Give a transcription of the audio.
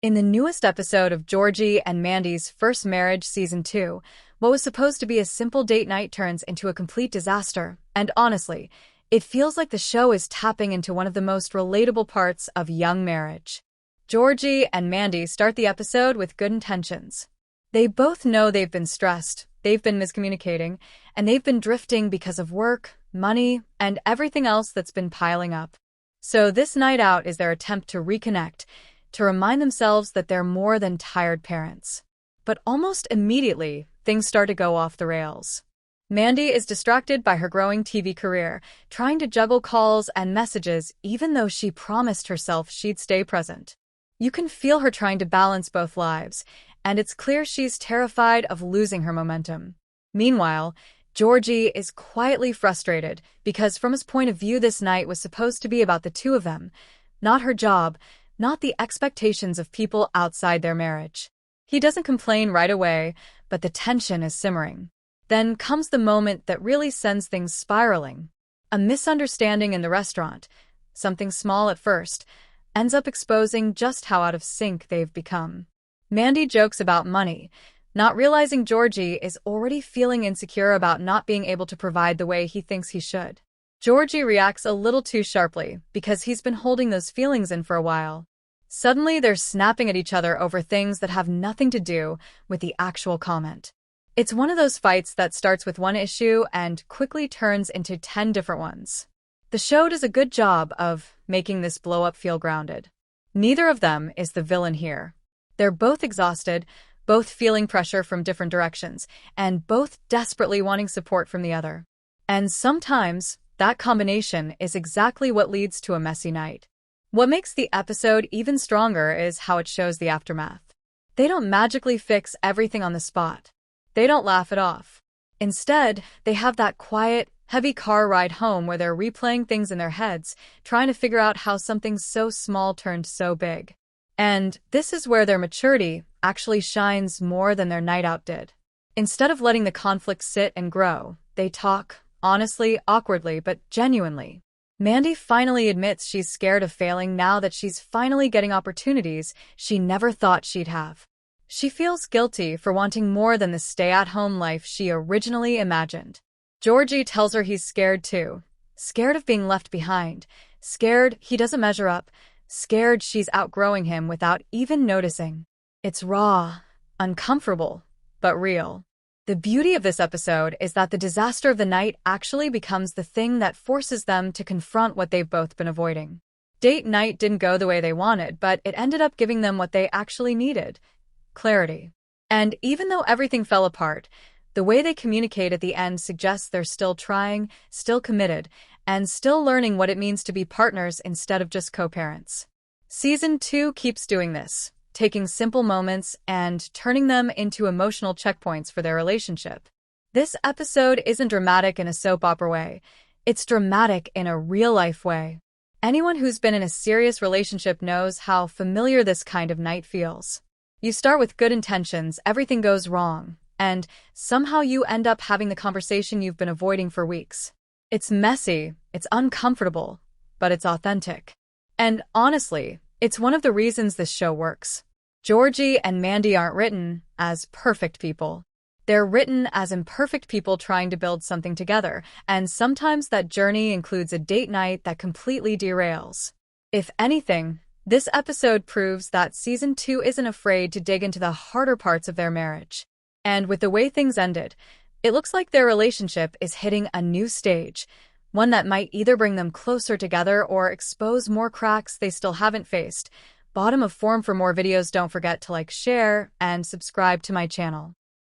In the newest episode of Georgie and Mandy's First Marriage Season 2, what was supposed to be a simple date night turns into a complete disaster, and honestly, it feels like the show is tapping into one of the most relatable parts of young marriage. Georgie and Mandy start the episode with good intentions. They both know they've been stressed, they've been miscommunicating, and they've been drifting because of work, money, and everything else that's been piling up. So this night out is their attempt to reconnect, to remind themselves that they're more than tired parents. But almost immediately, things start to go off the rails. Mandy is distracted by her growing TV career, trying to juggle calls and messages even though she promised herself she'd stay present. You can feel her trying to balance both lives, and it's clear she's terrified of losing her momentum. Meanwhile, Georgie is quietly frustrated because from his point of view this night was supposed to be about the two of them, not her job, not the expectations of people outside their marriage. He doesn't complain right away, but the tension is simmering. Then comes the moment that really sends things spiraling. A misunderstanding in the restaurant, something small at first, ends up exposing just how out of sync they've become. Mandy jokes about money, not realizing Georgie is already feeling insecure about not being able to provide the way he thinks he should. Georgie reacts a little too sharply because he's been holding those feelings in for a while. Suddenly, they're snapping at each other over things that have nothing to do with the actual comment. It's one of those fights that starts with one issue and quickly turns into 10 different ones. The show does a good job of making this blow-up feel grounded. Neither of them is the villain here. They're both exhausted, both feeling pressure from different directions, and both desperately wanting support from the other. And sometimes, that combination is exactly what leads to a messy night. What makes the episode even stronger is how it shows the aftermath. They don't magically fix everything on the spot. They don't laugh it off. Instead, they have that quiet, heavy car ride home where they're replaying things in their heads, trying to figure out how something so small turned so big. And this is where their maturity actually shines more than their night out did. Instead of letting the conflict sit and grow, they talk, honestly, awkwardly, but genuinely. Mandy finally admits she's scared of failing now that she's finally getting opportunities she never thought she'd have. She feels guilty for wanting more than the stay-at-home life she originally imagined. Georgie tells her he's scared too. Scared of being left behind. Scared he doesn't measure up. Scared she's outgrowing him without even noticing. It's raw, uncomfortable, but real. The beauty of this episode is that the disaster of the night actually becomes the thing that forces them to confront what they've both been avoiding. Date night didn't go the way they wanted, but it ended up giving them what they actually needed: clarity. And even though everything fell apart, the way they communicate at the end suggests they're still trying, still committed, and still learning what it means to be partners instead of just co-parents. Season 2 keeps doing this, taking simple moments and turning them into emotional checkpoints for their relationship. This episode isn't dramatic in a soap opera way. It's dramatic in a real-life way. Anyone who's been in a serious relationship knows how familiar this kind of night feels. You start with good intentions, everything goes wrong, and somehow you end up having the conversation you've been avoiding for weeks. It's messy, it's uncomfortable, but it's authentic. And honestly, it's one of the reasons this show works. Georgie and Mandy aren't written as perfect people. They're written as imperfect people trying to build something together, and sometimes that journey includes a date night that completely derails. If anything, this episode proves that Season 2 isn't afraid to dig into the harder parts of their marriage. And with the way things ended, it looks like their relationship is hitting a new stage, one that might either bring them closer together or expose more cracks they still haven't faced. Bottom of form for more videos. Don't forget to like, share, and subscribe to my channel.